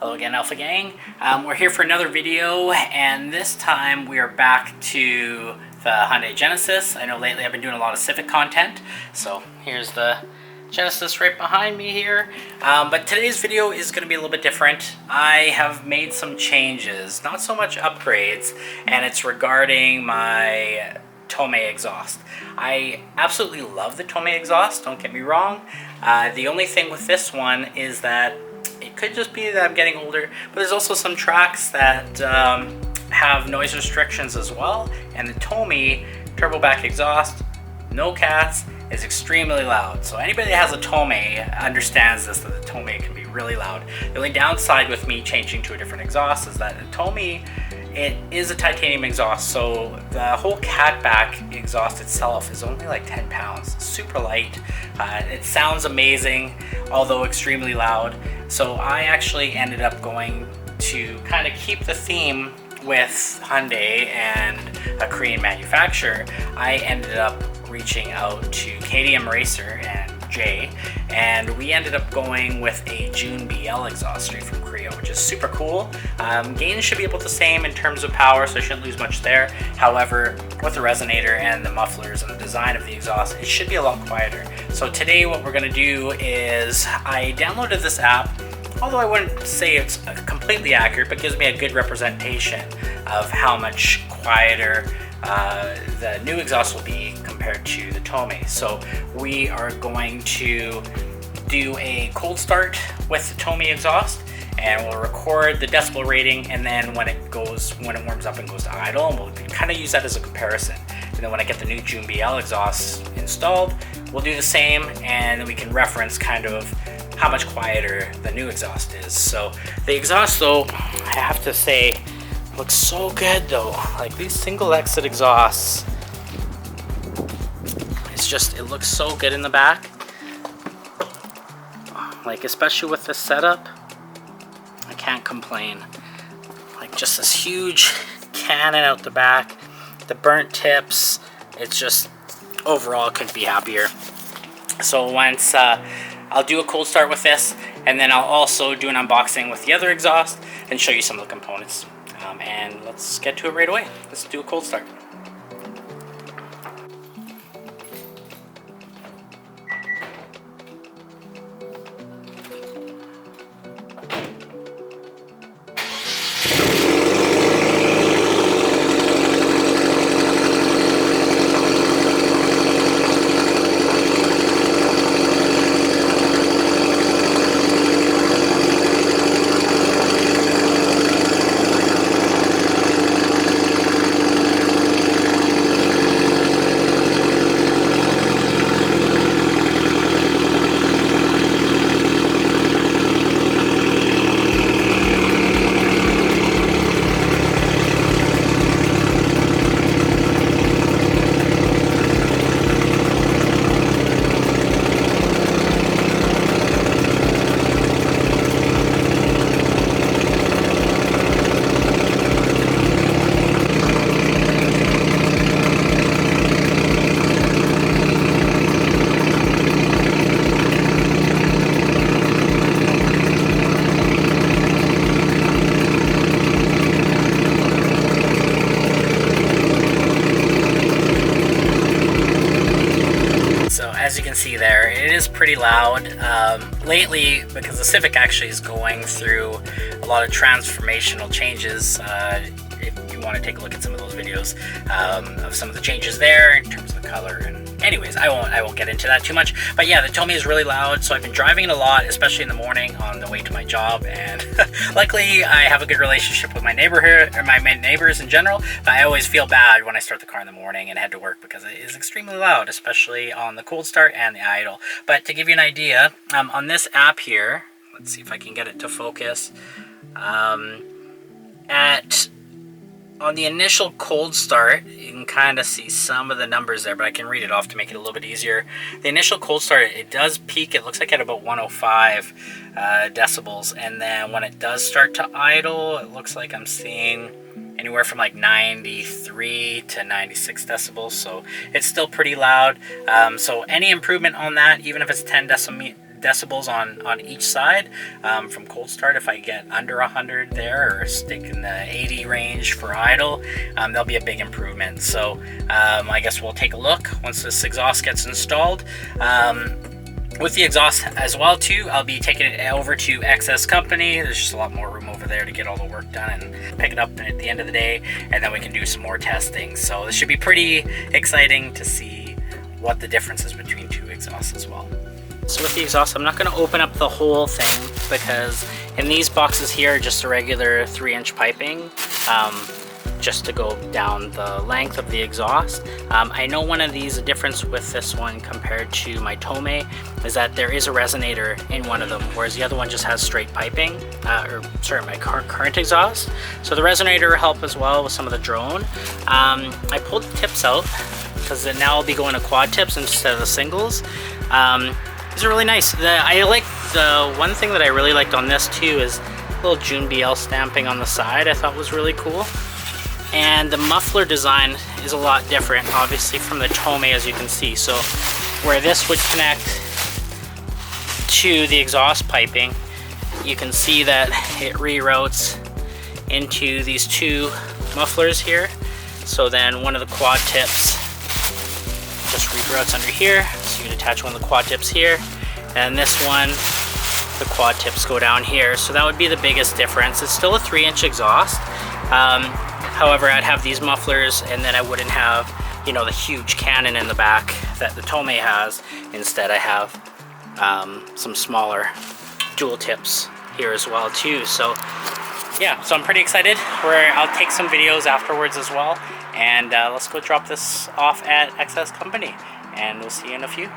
Hello again, Alpha Gang. We're here for another video, and this time we are back to the Hyundai Genesis. I know lately I've been doing a lot of Civic content, so here's the Genesis right behind me here. But today's video is going to be a little bit different. I have made some changes, not so much upgrades, and it's regarding my Tomei Exhaust. I absolutely love the Tomei Exhaust, don't get me wrong. The only thing with this one is that it could just be that I'm getting older, but there's also some tracks that have noise restrictions as well, and the Tomei turbo back exhaust, no cats, is extremely loud. So anybody that has a Tomei understands this, that the Tomei can be really loud. The only downside with me changing to a different exhaust is that the Tomei, it is a titanium exhaust, so the whole catback exhaust itself is only like 10 pounds, super light. It sounds amazing, although extremely loud. So I actually ended up going to kind of keep the theme with Hyundai and a Korean manufacturer. I ended up reaching out to KDMRacer and Jay, and we ended up going with a JunBL exhaust straight from Korea, which is super cool. Gains should be about the same in terms of power, so I shouldn't lose much there. However, with the resonator and the mufflers and the design of the exhaust, it should be a lot quieter. So today what we're going to do is I downloaded this app, although I wouldn't say it's completely accurate, but gives me a good representation of how much quieter the new exhaust will be compared to the Tomei. So we are going to do a cold start with the Tomei exhaust, and we'll record the decibel rating, and then when it warms up and goes to idle, and we'll kind of use that as a comparison. And then when I get the new JunBL exhaust installed, we'll do the same, and then we can reference kind of how much quieter the new exhaust is. So the exhaust, though, I have to say, looks so good though. Like these single exit exhausts, it looks so good in the back. Like especially with this setup, I can't complain. Like just this huge cannon out the back, the burnt tips, it's just overall couldn't be happier. So once I'll do a cold start with this, and then I'll also do an unboxing with the other exhaust and show you some of the components. And let's get to it right away. Let's do a cold start. As you can see there, it is pretty loud. Lately, because the Civic actually is going through a lot of transformational changes, if you want to take a look at some of those videos of some of the changes there in terms of the color. And anyways, I won't get into that too much. But yeah, the Tomei is really loud, so I've been driving it a lot, especially in the morning on the way to my job. And luckily, I have a good relationship with my neighborhood, or my neighbors in general. But I always feel bad when I start the car in the morning and head to work because it is extremely loud, especially on the cold start and the idle. But to give you an idea, on this app here, let's see if I can get it to focus. On the initial cold start, you can kind of see some of the numbers there, but I can read it off to make it a little bit easier. The initial cold start, it does peak, it looks like at about 105 decibels, and then when it does start to idle, it looks like I'm seeing anywhere from like 93 to 96 decibels, so it's still pretty loud. So any improvement on that, even if it's 10 decibels on each side from cold start. If I get under 100 there, or stick in the 80 range for idle, there'll be a big improvement. So I guess we'll take a look once this exhaust gets installed. With the exhaust as well too, I'll be taking it over to XS Company. There's just a lot more room over there to get all the work done and pick it up at the end of the day, and then we can do some more testing. So this should be pretty exciting to see what the difference is between two exhausts as well. So with the exhaust, I'm not going to open up the whole thing, because in these boxes here are just a regular 3-inch piping, just to go down the length of the exhaust. I know one of these, the difference with this one compared to my Tomei is that there is a resonator in one of them, whereas the other one just has straight piping, my current exhaust. So the resonator will help as well with some of the drone. I pulled the tips out because now I'll be going to quad tips instead of the singles. These are really nice. I like the one thing that I really liked on this too is a little JunBL stamping on the side. I thought was really cool. And the muffler design is a lot different, obviously, from the Tomei, as you can see. So where this would connect to the exhaust piping, you can see that it reroutes into these two mufflers here. So then one of the quad tips just reroutes under here. So you can attach one of the quad tips here. And this one, the quad tips go down here. So that would be the biggest difference. It's still a 3-inch exhaust. However, I'd have these mufflers, and then I wouldn't have, you know, the huge cannon in the back that the Tomei has. Instead, I have some smaller dual tips here as well too. So yeah, so I'm pretty excited. I'll take some videos afterwards as well, and let's go drop this off at XS Company, and we'll see you in a few.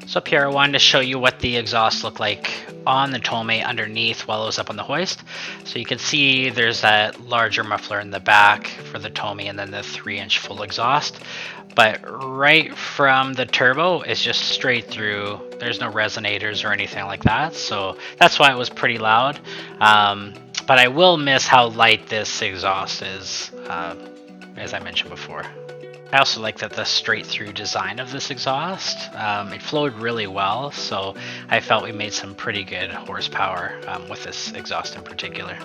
So up here I wanted to show you what the exhaust looked like on the Tomei underneath while it was up on the hoist. So you can see there's that larger muffler in the back for the Tomei, and then the 3-inch full exhaust. But right from the turbo, it's just straight through. There's no resonators or anything like that. So that's why it was pretty loud. But I will miss how light this exhaust is, as I mentioned before. I also like that the straight through design of this exhaust. It flowed really well, so I felt we made some pretty good horsepower with this exhaust in particular.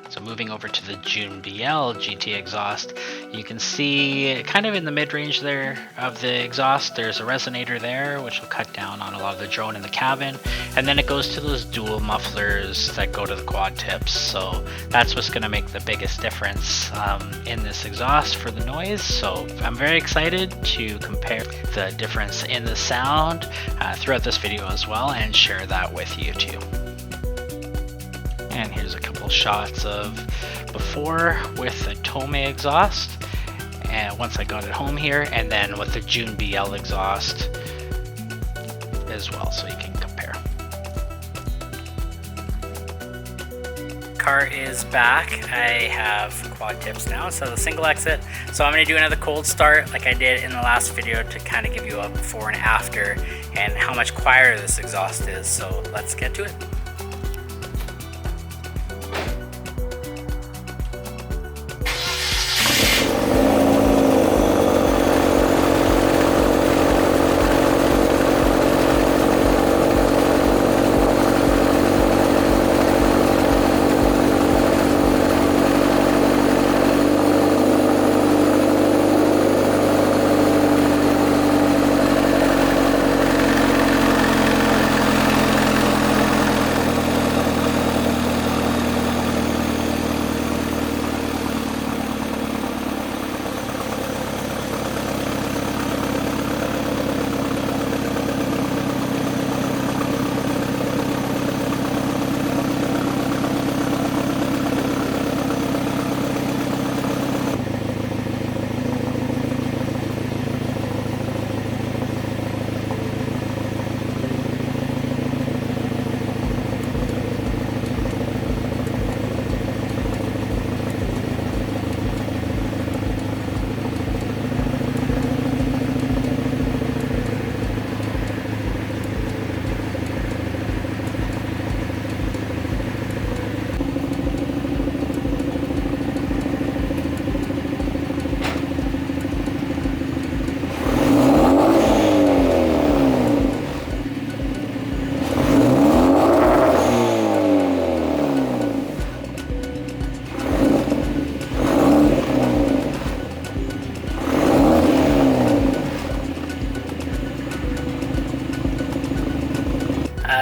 So moving over to the JunBL GT exhaust, you can see kind of in the mid-range there of the exhaust, there's a resonator there, which will cut down on a lot of the drone in the cabin. And then it goes to those dual mufflers that go to the quad tips. So that's what's going to make the biggest difference in this exhaust for the noise. So I'm very excited to compare the difference in the sound throughout this video as well, and share that with you too. And here's a couple shots of before with the Tomei exhaust, and once I got it home here, and then with the JunBL exhaust as well, so you can compare. Car is back. I have quad tips now, so the single exit. So I'm going to do another cold start like I did in the last video to kind of give you a before and after and how much quieter this exhaust is. So let's get to it.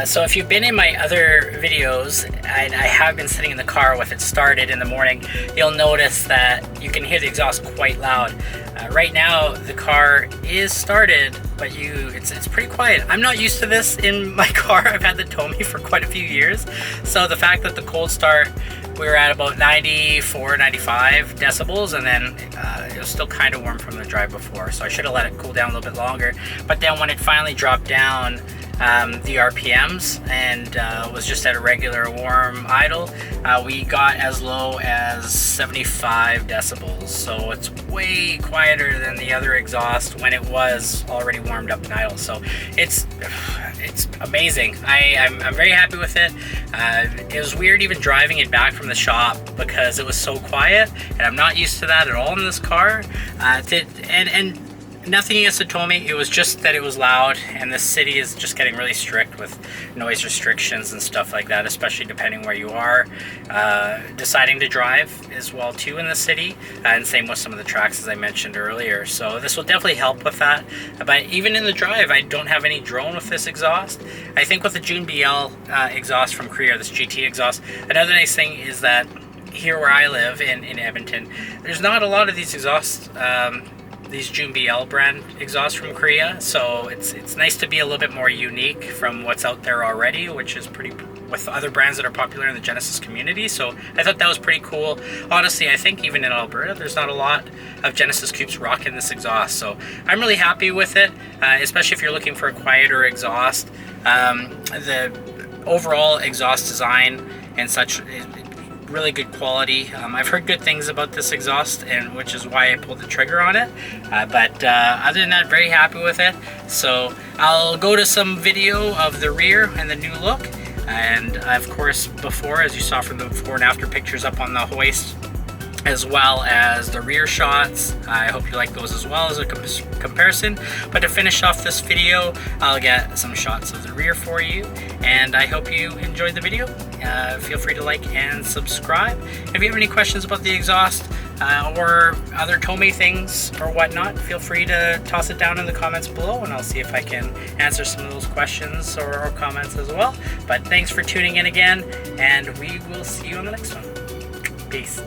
So if you've been in my other videos, and I have been sitting in the car with it started in the morning, you'll notice that you can hear the exhaust quite loud. Right now the car is started, but it's pretty quiet. I'm not used to this in my car. I've had the Tomei for quite a few years, so the fact that the cold start, we were at about 94, 95 decibels, and then it was still kind of warm from the drive before, so I should have let it cool down a little bit longer. But then when it finally dropped down the RPMs and was just at a regular warm idle, we got as low as 75 decibels, so it's way quieter than the other exhaust when it was already warmed up and idle. So it's amazing. I'm very happy with it. It was weird even driving it back from the shop because it was so quiet, and I'm not used to that at all in this car. And nothing against the Tomei, it was just that it was loud, and the city is just getting really strict with noise restrictions and stuff like that, especially depending where you are deciding to drive as well too in the city, and same with some of the tracks as I mentioned earlier. So this will definitely help with that. But even in the drive, I don't have any drone with this exhaust. I think with the JunBL exhaust from Korea, this GT exhaust, another nice thing is that here where I live in Edmonton, there's not a lot of these exhausts, these JunBL brand exhausts from Korea, so it's nice to be a little bit more unique from what's out there already, which is pretty with other brands that are popular in the Genesis community. So I thought that was pretty cool. Honestly, I think even in Alberta there's not a lot of Genesis coupes rocking this exhaust, so I'm really happy with it, especially if you're looking for a quieter exhaust. The overall exhaust design and such, really good quality. I've heard good things about this exhaust, and which is why I pulled the trigger on it. But other than that, very happy with it. So I'll go to some video of the rear and the new look, and of course before, as you saw from the before and after pictures up on the hoist, as well as the rear shots. I hope you like those as well as a comparison. But to finish off this video, I'll get some shots of the rear for you, and I hope you enjoyed the video. Feel free to like and subscribe. If you have any questions about the exhaust or other Tomei things or whatnot, feel free to toss it down in the comments below, and I'll see if I can answer some of those questions or comments as well. But thanks for tuning in again, and we will see you on the next one. Peace.